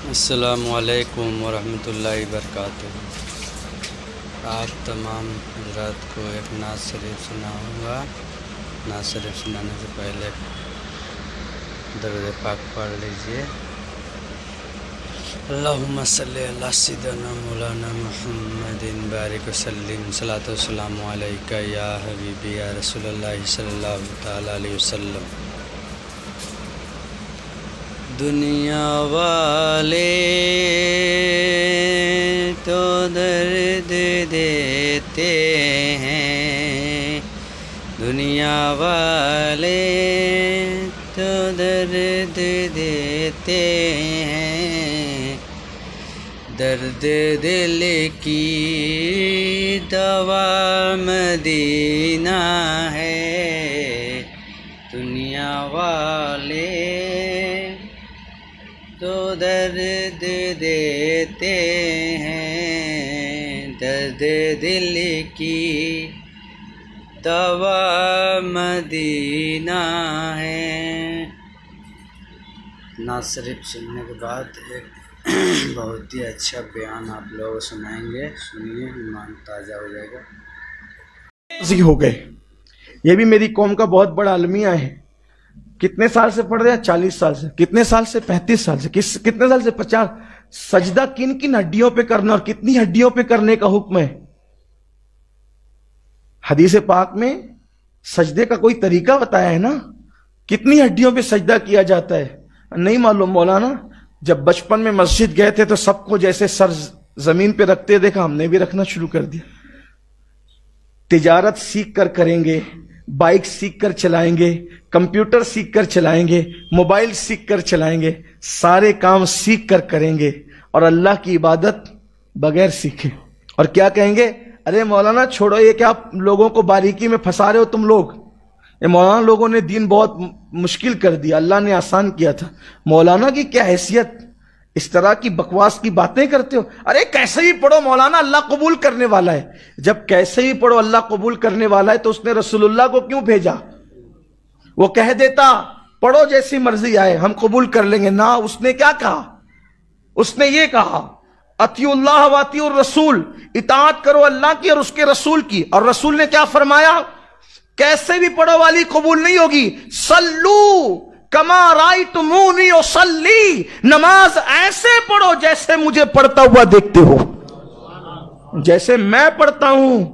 السلام علیکم ورحمۃ اللہ وبرکاتہ۔ آپ تمام حضرات کو ایک نعت شریف سناؤں گا۔ نعت شریف سنانے سے پہلے درود پاک پڑھ لیجئے۔ اللہم صلی علی سیدنا مولانا محمد بارک وسلم، صلاۃ و سلام علیکہ یا حبیبی یا رسول اللہ صلی اللہ تعالی علیہ وسلم۔ دنیا والے تو درد دیتے ہیں، دنیا والے تو درد دیتے ہیں، درد دل کی دوا مدینہ ہے، دنیا والے تو درد دیتے ہیں، درد دل کی دوا مدینہ ہے۔ نعت شریف سننے کے بعد ایک بہت ہی اچھا بیان آپ لوگ سنائیں گے، سنیے، ایمان تازہ ہو جائے گا۔ ہو گئے، یہ بھی میری قوم کا بہت بڑا المیہ ہے۔ کتنے سال سے پڑھ رہے ہیں؟ 40 سال سے۔ کتنے سال سے؟ 35 سال سے۔ کتنے سال سے؟ 50۔ سجدہ کن کن ہڈیوں پہ کرنا اور کتنی ہڈیوں پہ کرنے کا حکم ہے؟ حدیث پاک میں سجدے کا کوئی طریقہ بتایا ہے نا، کتنی ہڈیوں پہ سجدہ کیا جاتا ہے؟ نہیں معلوم مولانا؟ جب بچپن میں مسجد گئے تھے تو سب کو جیسے سر زمین پہ رکھتے دیکھا، ہم نے بھی رکھنا شروع کر دیا۔ تجارت سیکھ کر کریں گے، بائک سیکھ کر چلائیں گے، کمپیوٹر سیکھ کر چلائیں گے، موبائل سیکھ کر چلائیں گے، سارے کام سیکھ کر کریں گے، اور اللہ کی عبادت بغیر سیکھے۔ اور کیا کہیں گے؟ ارے مولانا چھوڑو، یہ کیا لوگوں کو باریکی میں پھنسا رہے ہو تم لوگ؟ یہ مولانا لوگوں نے دین بہت مشکل کر دیا، اللہ نے آسان کیا تھا۔ مولانا کی کیا حیثیت؟ اس طرح کی بکواس کی باتیں کرتے ہو؟ ارے کیسے بھی پڑھو مولانا، اللہ قبول کرنے والا ہے۔ جب کیسے بھی پڑھو اللہ قبول کرنے والا ہے تو اس نے رسول اللہ کو کیوں بھیجا؟ وہ کہہ دیتا پڑھو جیسی مرضی آئے ہم قبول کر لیں گے، نہ، اس نے کیا کہا؟ اس نے یہ کہا اطیعوا اللہ و اطیعوا الرسول، اطاعت کرو اللہ کی اور اس کے رسول کی۔ اور رسول نے کیا فرمایا؟ کیسے بھی پڑھو والی قبول نہیں ہوگی، صلو کما رأیتمونی اصلی، نماز ایسے پڑھو جیسے مجھے پڑھتا ہوا دیکھتے ہو، جیسے میں پڑھتا ہوں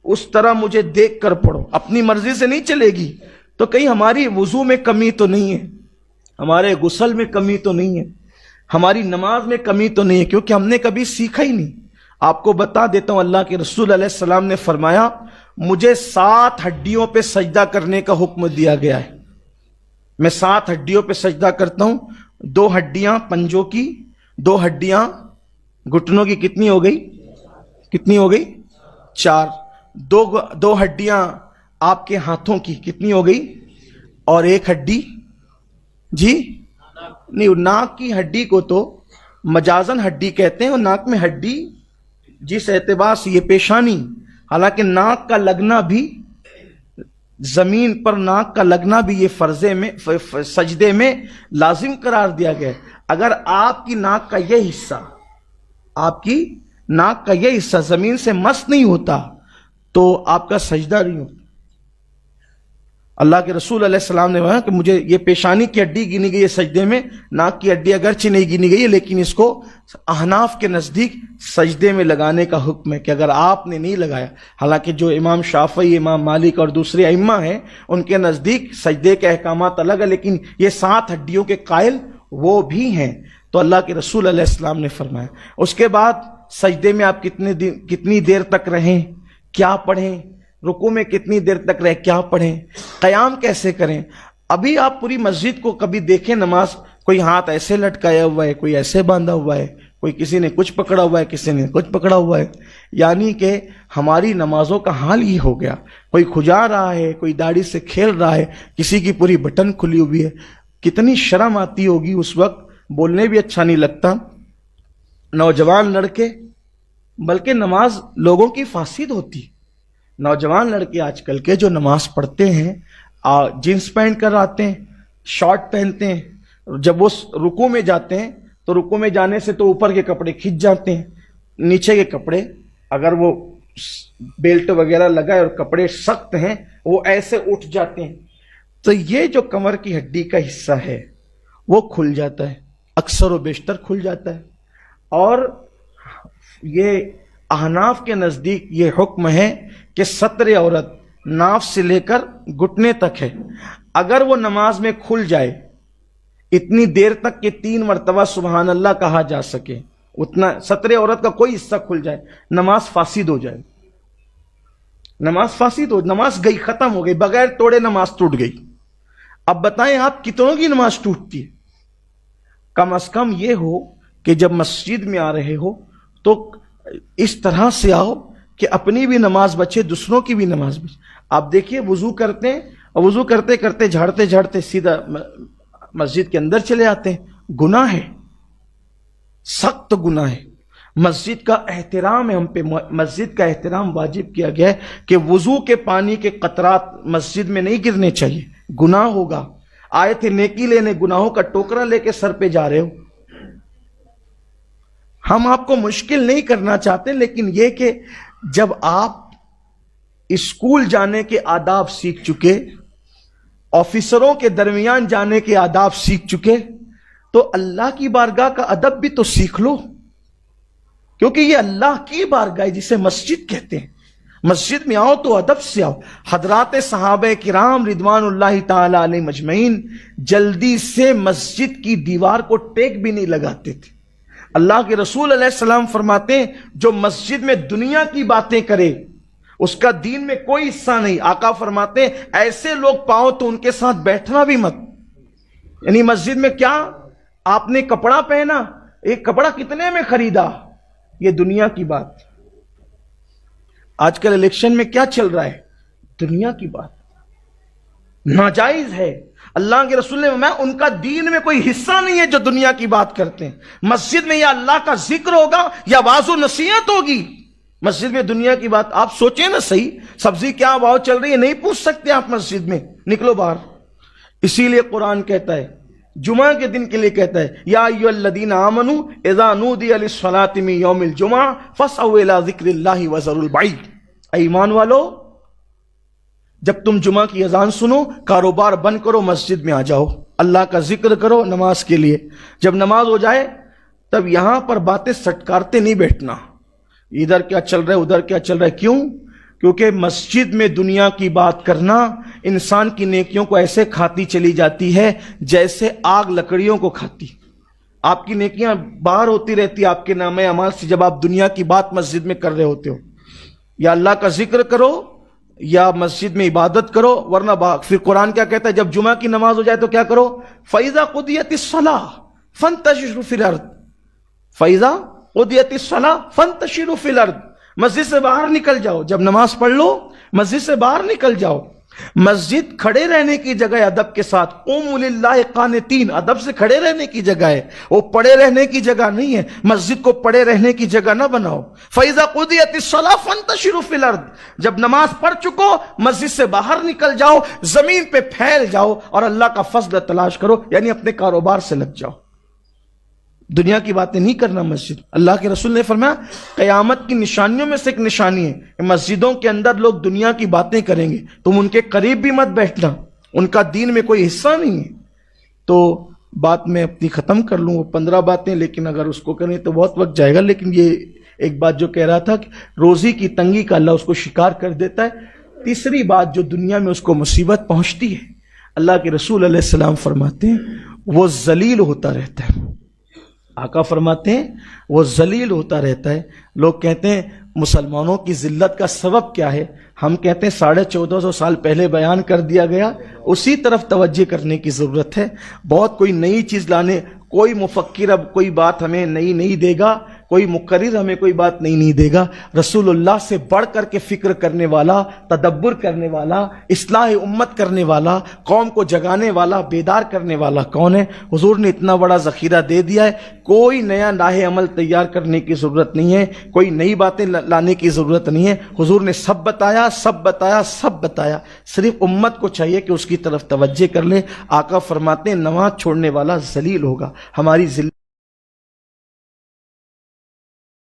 اس طرح مجھے دیکھ کر پڑھو۔ اپنی مرضی سے نہیں چلے گی تو کہیں ہماری وضو میں کمی تو نہیں ہے، ہمارے غسل میں کمی تو نہیں ہے، ہماری نماز میں کمی تو نہیں ہے، کیونکہ ہم نے کبھی سیکھا ہی نہیں۔ آپ کو بتا دیتا ہوں، اللہ کے رسول علیہ السلام نے فرمایا مجھے 7 ہڈیوں پہ سجدہ کرنے کا حکم دیا گیا ہے۔ میں 7 ہڈیوں پہ سجدہ کرتا ہوں، 2 ہڈیاں پنجوں کی، 2 ہڈیاں گھٹنوں کی، کتنی ہو گئی؟ کتنی ہو گئی؟ 4۔ 2 ہڈیاں آپ کے ہاتھوں کی، کتنی ہو گئی؟ اور 1 ہڈی جی نہیں، ناک کی ہڈی کو تو مجازن ہڈی کہتے ہیں، اور ناک میں ہڈی جس اعتبار سے یہ پیشانی، حالانکہ ناک کا لگنا بھی، زمین پر ناک کا لگنا بھی یہ فرضے میں، سجدے میں لازم قرار دیا گیا ہے۔ اگر آپ کی ناک کا یہ حصہ، آپ کی ناک کا یہ حصہ زمین سے مس نہیں ہوتا تو آپ کا سجدہ نہیں ہوتا۔ اللہ کے رسول علیہ السلام نے کہا کہ مجھے یہ پیشانی کی ہڈی گنی گئی ہے سجدے میں، ناک کی ہڈی اگرچہ نہیں گنی گئی ہے، لیکن اس کو احناف کے نزدیک سجدے میں لگانے کا حکم ہے کہ اگر آپ نے نہیں لگایا، حالانکہ جو امام شافعی، امام مالک اور دوسرے ائمہ ہیں ان کے نزدیک سجدے کے احکامات الگ ہیں، لیکن یہ 7 ہڈیوں کے قائل وہ بھی ہیں۔ تو اللہ کے رسول علیہ السلام نے فرمایا۔ اس کے بعد سجدے میں آپ کتنی دیر تک رہیں، کیا پڑھیں، رکوع میں کتنی دیر تک رہیں، کیا پڑھیں، قیام کیسے کریں۔ ابھی آپ پوری مسجد کو کبھی دیکھیں، نماز کوئی ہاتھ ایسے لٹکایا ہوا ہے، کوئی ایسے باندھا ہوا ہے، کوئی کسی نے کچھ پکڑا ہوا ہے، کسی نے کچھ پکڑا ہوا ہے، یعنی کہ ہماری نمازوں کا حال یہ ہو گیا۔ کوئی کھجا رہا ہے، کوئی داڑھی سے کھیل رہا ہے، کسی کی پوری بٹن کھلی ہوئی ہے۔ کتنی شرم آتی ہوگی اس وقت، بولنے بھی اچھا نہیں لگتا۔ نوجوان لڑکے، بلکہ نماز لوگوں کی فاسد ہوتی۔ نوجوان لڑکے آج کل کے جو نماز پڑھتے ہیں، جینس پہن کر آتے ہیں، شارٹ پہنتے ہیں، جب وہ رکوع میں جاتے ہیں تو رکوع میں جانے سے تو اوپر کے کپڑے کھنچ جاتے ہیں، نیچے کے کپڑے اگر وہ بیلٹ وغیرہ لگا ہے اور کپڑے سخت ہیں وہ ایسے اٹھ جاتے ہیں، تو یہ جو کمر کی ہڈی کا حصہ ہے وہ کھل جاتا ہے، اکثر و بیشتر کھل جاتا ہے۔ اور یہ احناف کے نزدیک یہ حکم ہے کہ ستر عورت ناف سے لے کر گھٹنے تک ہے، اگر وہ نماز میں کھل جائے اتنی دیر تک کہ 3 مرتبہ سبحان اللہ کہا جا سکے، اتنا ستر عورت کا کوئی حصہ کھل جائے، نماز فاسد ہو جائے، نماز فاسد ہو، نماز گئی، ختم ہو گئی، بغیر توڑے نماز ٹوٹ گئی۔ اب بتائیں آپ کتنوں کی نماز ٹوٹتی ہے؟ کم از کم یہ ہو کہ جب مسجد میں آ رہے ہو تو اس طرح سے آؤ کہ اپنی بھی نماز بچے، دوسروں کی بھی نماز بچے۔ آپ دیکھیے وضو کرتے ہیں اور وضو کرتے کرتے جھاڑتے جھاڑتے سیدھا مسجد کے اندر چلے آتے ہیں، گناہ ہے، سخت گناہ ہے۔ مسجد کا احترام ہے، ہم پہ مسجد کا احترام واجب کیا گیا ہے کہ وضو کے پانی کے قطرات مسجد میں نہیں گرنے چاہیے، گناہ ہوگا۔ آئے تھے نیکی لینے، گناہوں کا ٹوکرا لے کے سر پہ جا رہے ہو۔ ہم آپ کو مشکل نہیں کرنا چاہتے، لیکن یہ کہ جب آپ اسکول جانے کے آداب سیکھ چکے، آفیسروں کے درمیان جانے کے آداب سیکھ چکے، تو اللہ کی بارگاہ کا ادب بھی تو سیکھ لو، کیونکہ یہ اللہ کی بارگاہ ہے جسے مسجد کہتے ہیں۔ مسجد میں آؤ تو ادب سے آؤ۔ حضرات صحابہ کرام رضوان اللہ تعالی علیہ مجمعین جلدی سے مسجد کی دیوار کو ٹیک بھی نہیں لگاتے تھے۔ اللہ کے رسول علیہ السلام فرماتے ہیں جو مسجد میں دنیا کی باتیں کرے اس کا دین میں کوئی حصہ نہیں۔ آقا فرماتے ہیں ایسے لوگ پاؤ تو ان کے ساتھ بیٹھنا بھی مت۔ یعنی مسجد میں کیا آپ نے کپڑا پہنا، ایک کپڑا کتنے میں خریدا، یہ دنیا کی بات۔ آج کل الیکشن میں کیا چل رہا ہے، دنیا کی بات، ناجائز ہے۔ اللہ کے رسول نے فرمایا ان کا دین میں کوئی حصہ نہیں ہے جو دنیا کی بات کرتے ہیں۔ مسجد میں یا اللہ کا ذکر ہوگا یا واعظ و نصیحت ہوگی، مسجد میں دنیا کی بات۔ آپ سوچیں نا صحیح، سبزی کیا بھاؤ چل رہی ہے نہیں پوچھ سکتے آپ مسجد میں، نکلو باہر۔ اسی لیے قرآن کہتا ہے، جمعہ کے دن کے لیے کہتا ہے یا ایھا الذین آمنوا اذا نودی للصلاۃ من یوم الجمعہ فاسعوا الی ذکر اللہ وذروا البیع۔ اے ایمان والو، جب تم جمعہ کی اذان سنو کاروبار بند کرو، مسجد میں آ جاؤ، اللہ کا ذکر کرو نماز کے لیے۔ جب نماز ہو جائے تب یہاں پر باتیں سٹکارتے نہیں بیٹھنا، ادھر کیا چل رہا ہے ادھر کیا چل رہا ہے۔ کیوں؟ کیونکہ مسجد میں دنیا کی بات کرنا انسان کی نیکیوں کو ایسے کھاتی چلی جاتی ہے جیسے آگ لکڑیوں کو کھاتی۔ آپ کی نیکیاں باہر ہوتی رہتی آپ کے نام اعمال سے جب آپ دنیا کی بات مسجد میں کر رہے ہوتے ہو۔ یا اللہ کا ذکر کرو یا مسجد میں عبادت کرو، ورنہ پھر قرآن کیا کہتا ہے جب جمعہ کی نماز ہو جائے تو کیا کرو، فَإِذَا قُضِيَتِ الصَّلَاةُ فَانتَشِرُوا فِي الْأَرْضِ، فَإِذَا قُضِيَتِ الصَّلَاةُ فَانتَشِرُوا فِي الْأَرْضِ، مسجد سے باہر نکل جاؤ، جب نماز پڑھ لو مسجد سے باہر نکل جاؤ۔ مسجد کھڑے رہنے کی جگہ ہے ادب کے ساتھ، قوموا للہ قانتین، ادب سے کھڑے رہنے کی جگہ ہے، وہ پڑے رہنے کی جگہ نہیں ہے۔ مسجد کو پڑے رہنے کی جگہ نہ بناؤ۔ فَإِذَا قُضِيَتِ الصَّلَاةُ فَانتَشِرُوا فِي الْأَرْضِ، جب نماز پڑھ چکو مسجد سے باہر نکل جاؤ، زمین پہ پھیل جاؤ اور اللہ کا فضل تلاش کرو، یعنی اپنے کاروبار سے لگ جاؤ، دنیا کی باتیں نہیں کرنا مسجد۔ اللہ کے رسول نے فرمایا قیامت کی نشانیوں میں سے ایک نشانی ہے کہ مسجدوں کے اندر لوگ دنیا کی باتیں کریں گے، تم ان کے قریب بھی مت بیٹھنا، ان کا دین میں کوئی حصہ نہیں ہے۔ تو بات میں اپنی ختم کر لوں، وہ 15 باتیں، لیکن اگر اس کو کریں تو بہت وقت جائے گا۔ لیکن یہ ایک بات جو کہہ رہا تھا کہ روزی کی تنگی کا اللہ اس کو شکار کر دیتا ہے۔ تیسری بات جو دنیا میں اس کو مصیبت پہنچتی ہے، اللہ کے رسول علیہ السلام فرماتے ہیں وہ ذلیل ہوتا رہتا ہے۔ آقا فرماتے ہیں وہ ذلیل ہوتا رہتا ہے۔ لوگ کہتے ہیں مسلمانوں کی ذلت کا سبب کیا ہے، ہم کہتے ہیں 1450 سال پہلے بیان کر دیا گیا، اسی طرف توجہ کرنے کی ضرورت ہے۔ بہت کوئی نئی چیز لانے، کوئی مفکر اب کوئی بات ہمیں نئی نہیں دے گا، کوئی مقرر ہمیں کوئی بات نہیں دے گا۔ رسول اللہ سے بڑھ کر کے فکر کرنے والا، تدبر کرنے والا، اصلاح امت کرنے والا، قوم کو جگانے والا، بیدار کرنے والا کون ہے؟ حضور نے اتنا بڑا ذخیرہ دے دیا ہے، کوئی نیا راہ عمل تیار کرنے کی ضرورت نہیں ہے، کوئی نئی باتیں لانے کی ضرورت نہیں ہے۔ حضور نے سب بتایا، سب بتایا، سب بتایا، صرف امت کو چاہیے کہ اس کی طرف توجہ کر لے۔ آقا فرماتے ہیں نماز چھوڑنے والا ذلیل ہوگا۔ ہماری ذلت